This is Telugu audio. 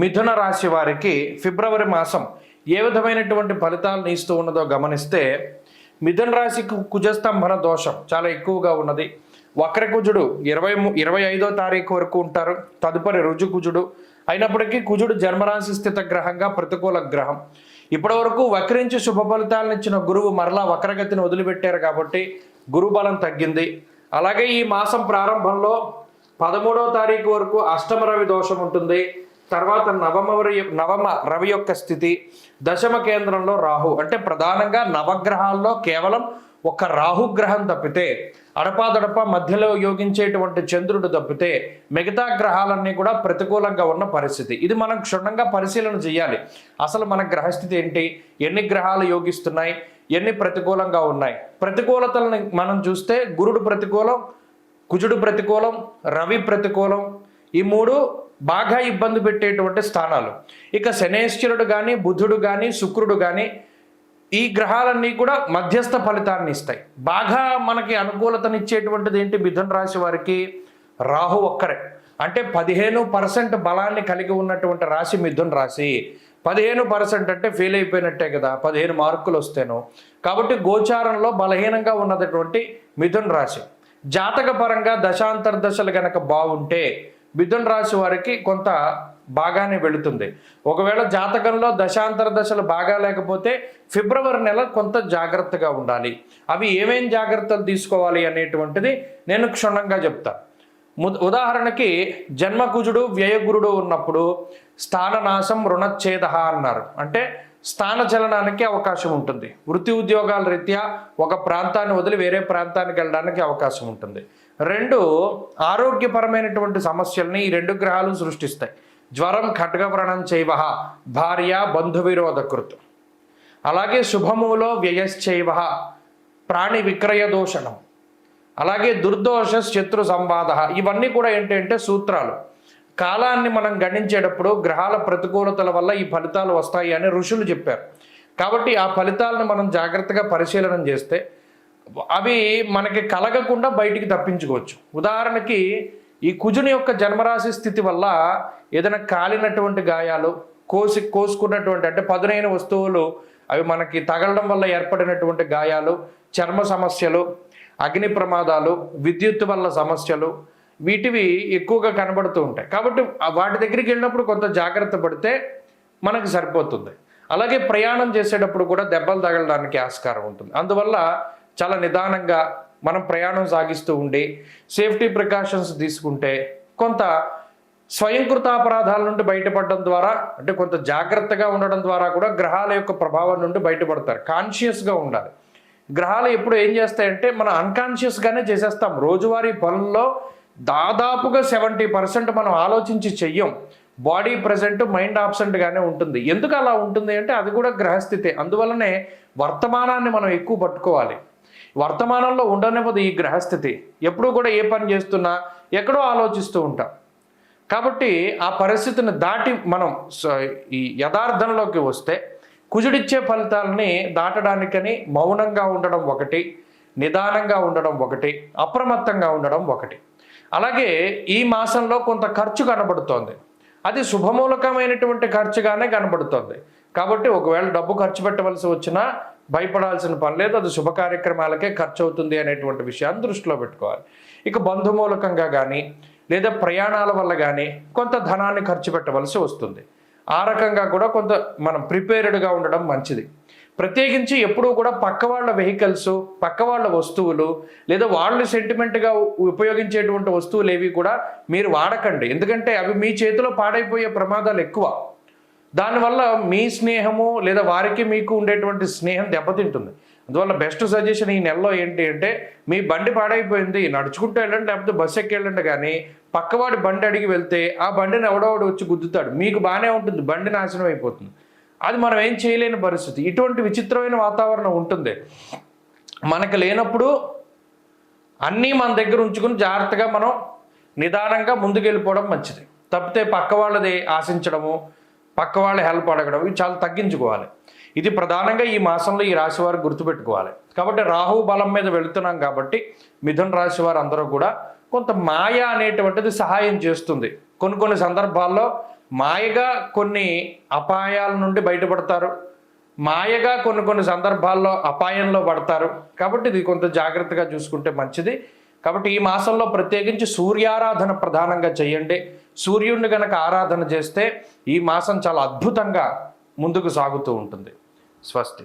మిథున రాశి వారికి ఫిబ్రవరి మాసం ఏ విధమైనటువంటి ఫలితాలను ఇస్తూ ఉన్నదో గమనిస్తే, మిథున రాశికి కుజస్తంభన దోషం చాలా ఎక్కువగా ఉన్నది. వక్రకుజుడు 25వ తారీఖు వరకు ఉంటారు. తదుపరి రుజుకుజుడు అయినప్పటికీ కుజుడు జన్మరాశి స్థిత గ్రహంగా ప్రతికూల గ్రహం. ఇప్పటి వరకు వక్రించి శుభ ఫలితాలను ఇచ్చిన గురువు మరలా వక్రగతిని వదిలిపెట్టారు కాబట్టి గురుబలం తగ్గింది. అలాగే ఈ మాసం ప్రారంభంలో 13వ తారీఖు వరకు అష్టమ రవి దోషం ఉంటుంది. తర్వాత నవమ రవి యొక్క స్థితి, దశమ కేంద్రంలో రాహు. అంటే ప్రధానంగా నవగ్రహాల్లో కేవలం ఒక రాహుగ్రహం తప్పితే, అడపాదడప మధ్యలో యోగించేటువంటి చంద్రుడు తప్పితే మిగతా గ్రహాలన్నీ కూడా ప్రతికూలంగా ఉన్న పరిస్థితి. ఇది మనం క్షుణ్ణంగా పరిశీలన చేయాలి. అసలు మన గ్రహస్థితి ఏంటి, ఎన్ని గ్రహాలు యోగిస్తున్నాయి, ఎన్ని ప్రతికూలంగా ఉన్నాయి. ప్రతికూలతలను మనం చూస్తే గురుడు ప్రతికూలం, కుజుడు ప్రతికూలం, రవి ప్రతికూలం. ఈ మూడు బాగా ఇబ్బంది పెట్టేటువంటి స్థానాలు. ఇక శనేశ్వరుడు కానీ, బుధుడు కానీ, శుక్రుడు కానీ, ఈ గ్రహాలన్నీ కూడా మధ్యస్థ ఫలితాన్ని ఇస్తాయి. బాగా మనకి అనుకూలతనిచ్చేటువంటిది ఏంటి మిథున రాశి వారికి? రాహు ఒక్కరే. అంటే 15% బలాన్ని కలిగి ఉన్నటువంటి రాశి మిథున రాశి. 15% అంటే ఫెయిల్ అయిపోయినట్టే కదా, 15 మార్కులు వస్తేనో. కాబట్టి గోచారంలో బలహీనంగా ఉన్నటువంటి మిథున రాశి జాతక పరంగా దశాంతర్దశలు గనక బాగుంటే మిథున రాశి వారికి కొంత బాగానే వెళుతుంది. ఒకవేళ జాతకంలో దశాంతర దశలు బాగా లేకపోతే ఫిబ్రవరి నెల కొంత జాగ్రత్తగా ఉండాలి. అవి ఏమేం జాగ్రత్తలు తీసుకోవాలి అనేటువంటిది నేను క్షుణ్ణంగా చెప్తా. ఉదాహరణకి జన్మకుజుడు వ్యయగురుడు ఉన్నప్పుడు స్థాననాశం రుణచ్ఛేద అన్నారు. అంటే స్థాన చలనానికి అవకాశం ఉంటుంది. వృత్తి ఉద్యోగాల రీత్యా ఒక ప్రాంతాన్ని వదిలి వేరే ప్రాంతానికి వెళ్ళడానికి అవకాశం ఉంటుంది. 2 ఆరోగ్యపరమైనటువంటి సమస్యల్ని ఈ 2 గ్రహాలు సృష్టిస్తాయి. జ్వరం, ఖడ్గవ్రణం చైవ, భార్య బంధు విరోధకృతం. అలాగే శుభములో వ్యయశ్చైవ, ప్రాణి విక్రయ దోషణం. అలాగే దుర్దోష శత్రు సంవాద. ఇవన్నీ కూడా ఏంటంటే సూత్రాలు. కాలాన్ని మనం గణించేటప్పుడు గ్రహాల ప్రతికూలతల వల్ల ఈ ఫలితాలు వస్తాయి అని ఋషులు చెప్పారు. కాబట్టి ఆ ఫలితాలను మనం జాగ్రత్తగా పరిశీలన చేస్తే అవి మనకి కలగకుండా బయటికి తప్పించుకోవచ్చు. ఉదాహరణకి ఈ కుజుని యొక్క జన్మరాశి స్థితి వల్ల ఏదైనా కాలినటువంటి గాయాలు, కోసుకున్నటువంటి అంటే పదునైన వస్తువులు అవి మనకి తగలడం వల్ల ఏర్పడినటువంటి గాయాలు, చర్మ సమస్యలు, అగ్ని ప్రమాదాలు, విద్యుత్ వల్ల సమస్యలు, వీటివి ఎక్కువగా కనబడుతూ ఉంటాయి. కాబట్టి వాటి దగ్గరికి వెళ్ళినప్పుడు కొంత జాగ్రత్త పడితే మనకు సరిపోతుంది. అలాగే ప్రయాణం చేసేటప్పుడు కూడా దెబ్బలు తగలడానికి ఆస్కారం ఉంటుంది. అందువల్ల చాలా నిదానంగా మనం ప్రయాణం సాగిస్తూ ఉండి సేఫ్టీ ప్రికాషన్స్ తీసుకుంటే కొంత స్వయంకృతాపరాధాల నుండి బయటపడడం ద్వారా, అంటే కొంత జాగ్రత్తగా ఉండడం ద్వారా కూడా గ్రహాల యొక్క ప్రభావం నుండి బయటపడతారు. కాన్షియస్గా ఉండాలి. గ్రహాలు ఎప్పుడు ఏం చేస్తాయంటే మనం అన్కాన్షియస్గానే చేసేస్తాం. రోజువారీ పనుల్లో దాదాపుగా 70% మనం ఆలోచించి చెయ్యం. బాడీ ప్రజెంట్, మైండ్ ఆబ్సెంట్గానే ఉంటుంది. ఎందుకు అలా ఉంటుంది అంటే అది కూడా గ్రహస్థితే. అందువల్లనే వర్తమానాన్ని మనం ఎక్కువ పట్టుకోవాలి. వర్తమానంలో ఉండనివ్వదు ఈ గ్రహస్థితి. ఎప్పుడూ కూడా ఏ పని చేస్తున్నా ఎక్కడో ఆలోచిస్తూ ఉంటాం. కాబట్టి ఆ పరిస్థితిని దాటి మనం ఈ యథార్థంలోకి వస్తే కుజుడిచ్చే ఫలితాలని దాటడానికని మౌనంగా ఉండడం ఒకటి, నిదానంగా ఉండడం ఒకటి, అప్రమత్తంగా ఉండడం ఒకటి. అలాగే ఈ మాసంలో కొంత ఖర్చు కనబడుతోంది. అది శుభమూలకమైనటువంటి ఖర్చుగానే కనబడుతోంది. కాబట్టి ఒకవేళ డబ్బు ఖర్చు పెట్టవలసి వచ్చినా భయపడాల్సిన పని లేదు. అది శుభ కార్యక్రమాలకే ఖర్చు అవుతుంది అనేటువంటి విషయాన్ని దృష్టిలో పెట్టుకోవాలి. ఇక బంధుమూలకంగా కానీ లేదా ప్రయాణాల వల్ల కానీ కొంత ధనాన్ని ఖర్చు పెట్టవలసి వస్తుంది. ఆ రకంగా కూడా కొంత మనం ప్రిపేర్డ్గా ఉండడం మంచిది. ప్రత్యేకించి ఎప్పుడూ కూడా పక్క వాళ్ళ వెహికల్స్, పక్క వాళ్ళ వస్తువులు లేదా వాళ్ళు సెంటిమెంట్గా ఉపయోగించేటువంటి వస్తువులు ఏవి కూడా మీరు వాడకండి. ఎందుకంటే అవి మీ చేతిలో పాడైపోయే ప్రమాదాలు ఎక్కువ. దానివల్ల మీ స్నేహము లేదా వారికి మీకు ఉండేటువంటి స్నేహం దెబ్బతింటుంది. అందువల్ల బెస్ట్ సజెషన్ ఈ నెలలో ఏంటి అంటే, మీ బండి పాడైపోయింది, నడుచుకుంటూ వెళ్ళండి లేకపోతే బస్సు ఎక్కి వెళ్ళండి, కానీ పక్కవాడి బండి అడిగి వెళ్తే ఆ బండిని ఎవడోవాడు వచ్చి గుద్దుతాడు. మీకు బాగానే ఉంటుంది, బండి నాశనం అయిపోతుంది. అది మనం ఏం చేయలేని పరిస్థితి. ఇటువంటి విచిత్రమైన వాతావరణం ఉంటుంది. మనకు లేనప్పుడు అన్నీ మన దగ్గర ఉంచుకుని జాగ్రత్తగా మనం నిదానంగా ముందుకెళ్ళిపోవడం మంచిది. తప్పితే పక్క వాళ్ళది ఆశించడము, పక్క వాళ్ళ హెల్ప్ అడగడం ఇవి చాలా తగ్గించుకోవాలి. ఇది ప్రధానంగా ఈ మాసంలో ఈ రాశి వారు గుర్తుపెట్టుకోవాలి. కాబట్టి రాహు బలం మీద వెళుతున్నాం కాబట్టి మిథున రాశి వారు అందరూ కూడా కొంత మాయ అనేటువంటిది సహాయం చేస్తుంది. కొన్ని కొన్ని సందర్భాల్లో మాయగా కొన్ని అపాయాల నుండి బయటపడతారు, మాయగా కొన్ని కొన్ని సందర్భాల్లో అపాయంలో పడతారు. కాబట్టి ఇది కొంత జాగ్రత్తగా చూసుకుంటే మంచిది. కాబట్టి ఈ మాసంలో ప్రత్యేకించి సూర్యారాధన ప్రధానంగా చేయండి. సూర్యుడిని గనక ఆరాధన చేస్తే ఈ మాసం చాలా అద్భుతంగా ముందుకు సాగుతూ ఉంటుంది. స్వస్తి.